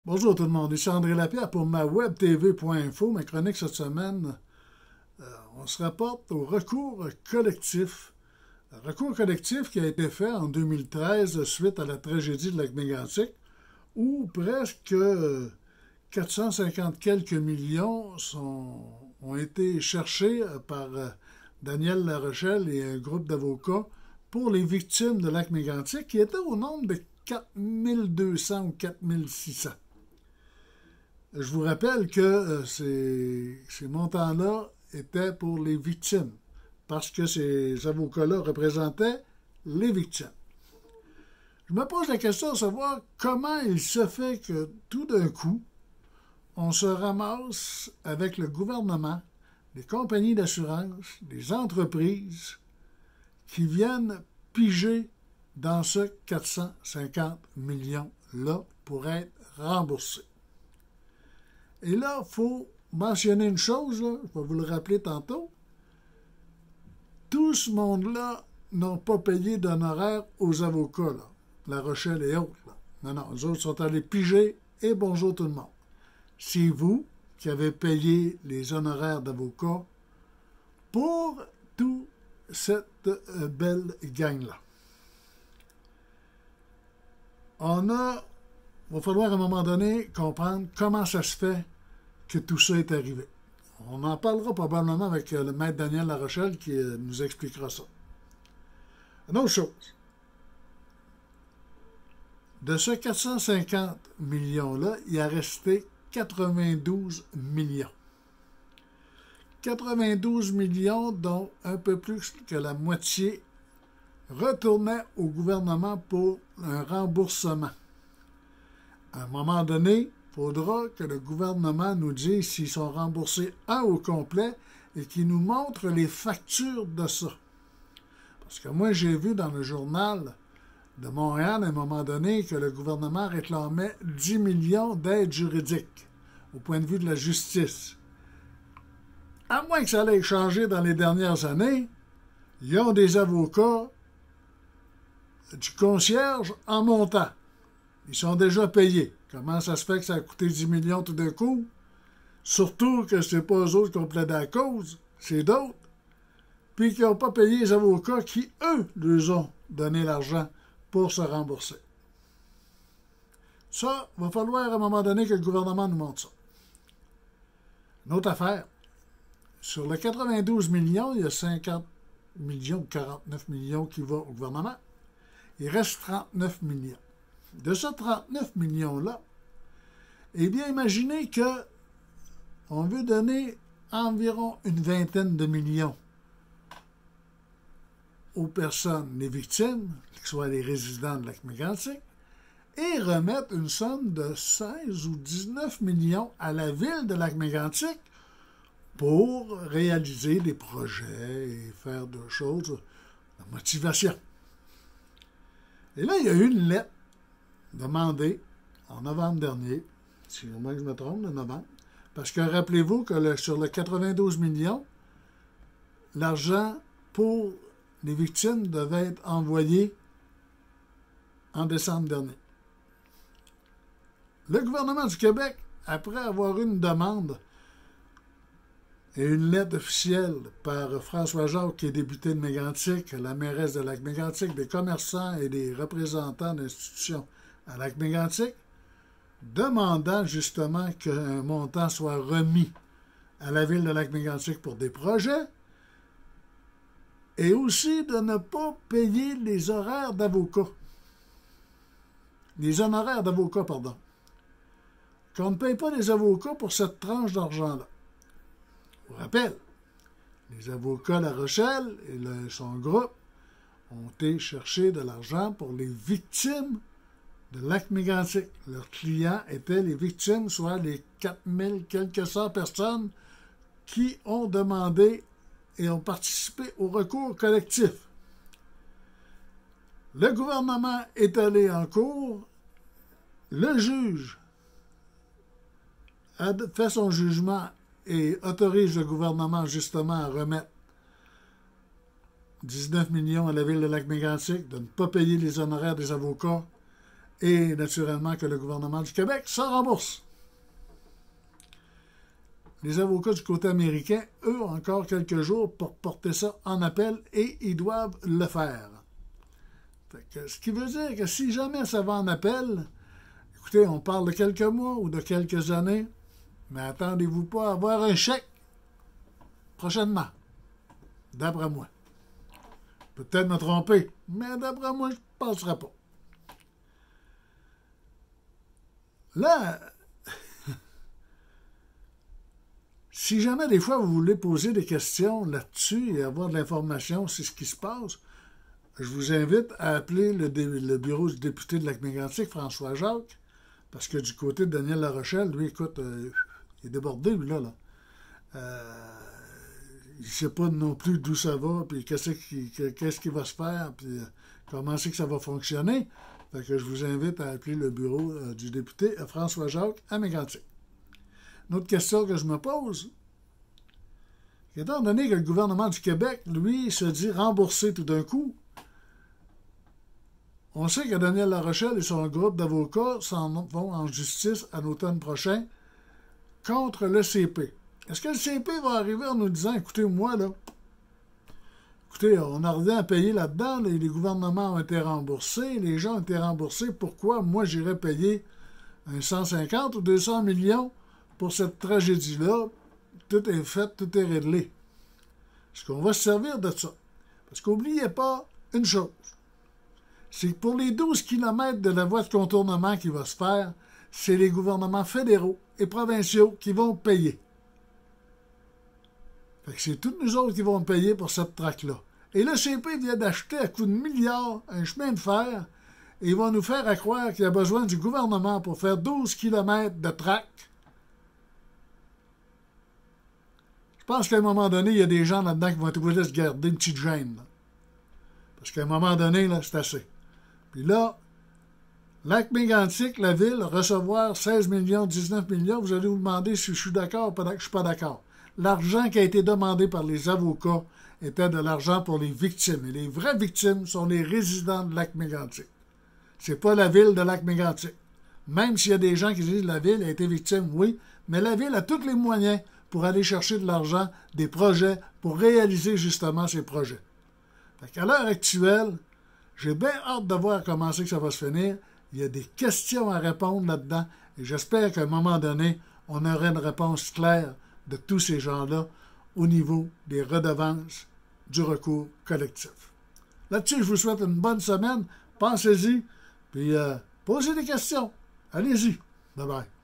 Bonjour tout le monde, ici André Lapierre pour ma webtv.info. Ma chronique cette semaine, on se rapporte au recours collectif. Un recours collectif qui a été fait en 2013 suite à la tragédie de Lac-Mégantic, où presque 450 quelques millions ont été cherchés par Daniel Larochelle et un groupe d'avocats pour les victimes de Lac-Mégantic, qui étaient au nombre de 4200 ou 4600. Je vous rappelle que ces montants-là étaient pour les victimes, parce que ces avocats-là représentaient les victimes. Je me pose la question de savoir comment il se fait que tout d'un coup, on se ramasse avec le gouvernement, les compagnies d'assurance, les entreprises qui viennent piger dans ce 450 millions-là pour être remboursés. Et là, il faut mentionner une chose, là, je vais vous le rappeler tantôt. Tout ce monde-là n'ont pas payé d'honoraires aux avocats, là, Larochelle et autres. Là. Non, eux autres sont allés piger et bonjour tout le monde. C'est vous qui avez payé les honoraires d'avocats pour toute cette belle gang-là. Il va falloir à un moment donné comprendre comment ça se fait que tout ça est arrivé. On en parlera probablement avec le maître Daniel Larochelle qui nous expliquera ça. Une autre chose. De ce 450 millions-là, il a resté 92 millions. 92 millions, dont un peu plus que la moitié retournait au gouvernement pour un remboursement. À un moment donné, il faudra que le gouvernement nous dise s'ils sont remboursés au complet et qu'il nous montre les factures de ça. Parce que moi, j'ai vu dans le journal de Montréal, à un moment donné, que le gouvernement réclamait 10 millions d'aides juridiques au point de vue de la justice. À moins que ça allait changer dans les dernières années, ils ont des avocats du concierge en montant. Ils sont déjà payés. Comment ça se fait que ça a coûté 10 millions tout d'un coup? Surtout que ce n'est pas eux autres qui ont plaidé la cause, c'est d'autres. Puis qui n'ont pas payé les avocats qui, eux, leur ont donné l'argent pour se rembourser. Ça, il va falloir à un moment donné que le gouvernement nous montre ça. Une autre affaire. Sur les 92 millions, il y a 50 millions ou 49 millions qui vont au gouvernement. Il reste 39 millions. De ce 39 millions-là, eh bien, imaginez que on veut donner environ une vingtaine de millions aux personnes, les victimes, qui soient les résidents de Lac-Mégantic, et remettre une somme de 16 ou 19 millions à la ville de Lac-Mégantic pour réaliser des projets et faire des choses de motivation. Et là, il y a eu une lettre demandée en novembre dernier, si au moins je me trompe, de novembre, parce que rappelez-vous que sur le 92 millions, l'argent pour les victimes devait être envoyé en décembre dernier. Le gouvernement du Québec, après avoir eu une demande et une lettre officielle par François Jacques, qui est député de Mégantic, la mairesse de Lac-Mégantic, des commerçants et des représentants d'institutions à Lac-Mégantic, demandant justement qu'un montant soit remis à la ville de Lac-Mégantic pour des projets, et aussi de ne pas payer les horaires d'avocats. Les honoraires d'avocats, pardon. Qu'on ne paye pas les avocats pour cette tranche d'argent-là. Je vous rappelle, les avocats Larochelle et son groupe ont été chercher de l'argent pour les victimes de Lac-Mégantic. Leurs clients étaient les victimes, soit les 4000 quelques cent personnes qui ont demandé et ont participé au recours collectif. Le gouvernement est allé en cours, le juge a fait son jugement et autorise le gouvernement justement à remettre 19 millions à la ville de Lac-Mégantic, de ne pas payer les honoraires des avocats et naturellement que le gouvernement du Québec s'en rembourse. Les avocats du côté américain, eux, ont encore quelques jours pour porter ça en appel et ils doivent le faire. Ce qui veut dire que si jamais ça va en appel, écoutez, on parle de quelques mois ou de quelques années, mais attendez-vous pas à avoir un chèque prochainement, d'après moi. Peut-être me tromper, mais d'après moi, je ne penserai pas. Là, si jamais des fois vous voulez poser des questions là-dessus et avoir de l'information sur ce qui se passe, je vous invite à appeler le bureau du député de Lac-Mégantic, François Jacques, parce que du côté de Daniel Larochelle, lui, écoute, il est débordé, lui, là. Il ne sait pas non plus d'où ça va, puis qu'est-ce qui va se faire, puis comment c'est que ça va fonctionner. Fait que je vous invite à appeler le bureau du député François Jacques à Mégantic. Une autre question que je me pose, étant donné que le gouvernement du Québec, lui, se dit remboursé tout d'un coup, on sait que Daniel Larochelle et son groupe d'avocats s'en vont en justice à l'automne prochain contre le CP. Est-ce que le CP va arriver en nous disant, écoutez, moi, là, écoutez, on a rien à payer là-dedans, les gouvernements ont été remboursés, les gens ont été remboursés, pourquoi moi j'irais payer un 150 ou 200 millions pour cette tragédie-là? Tout est fait, tout est réglé. Est-ce qu'on va se servir de ça? Parce qu'oubliez pas une chose, c'est que pour les 12 kilomètres de la voie de contournement qui va se faire, c'est les gouvernements fédéraux et provinciaux qui vont payer. Fait que c'est tous nous autres qui vont payer pour cette traque-là. Et le CP vient d'acheter à coups de milliards un chemin de fer et ils vont nous faire croire qu'il y a besoin du gouvernement pour faire 12 kilomètres de traque. Je pense qu'à un moment donné, il y a des gens là-dedans qui vont être obligés de se garder une petite gêne. Là. Parce qu'à un moment donné, là, c'est assez. Puis là, Lac-Mégantic, la ville, recevoir 16 millions, 19 millions, vous allez vous demander si je suis d'accord ou que je ne suis pas d'accord. L'argent qui a été demandé par les avocats était de l'argent pour les victimes. Et les vraies victimes sont les résidents de Lac-Mégantic. C'est pas la ville de Lac-Mégantic. Même s'il y a des gens qui disent que la ville a été victime, oui, mais la ville a tous les moyens pour aller chercher de l'argent, des projets, pour réaliser justement ces projets. Fait qu'à l'heure actuelle, j'ai bien hâte de voir comment c'est que ça va se finir. Il y a des questions à répondre là-dedans et j'espère qu'à un moment donné, on aura une réponse claire de tous ces gens-là au niveau des redevances du recours collectif. Là-dessus, je vous souhaite une bonne semaine. Pensez-y, puis posez des questions. Allez-y. Bye-bye.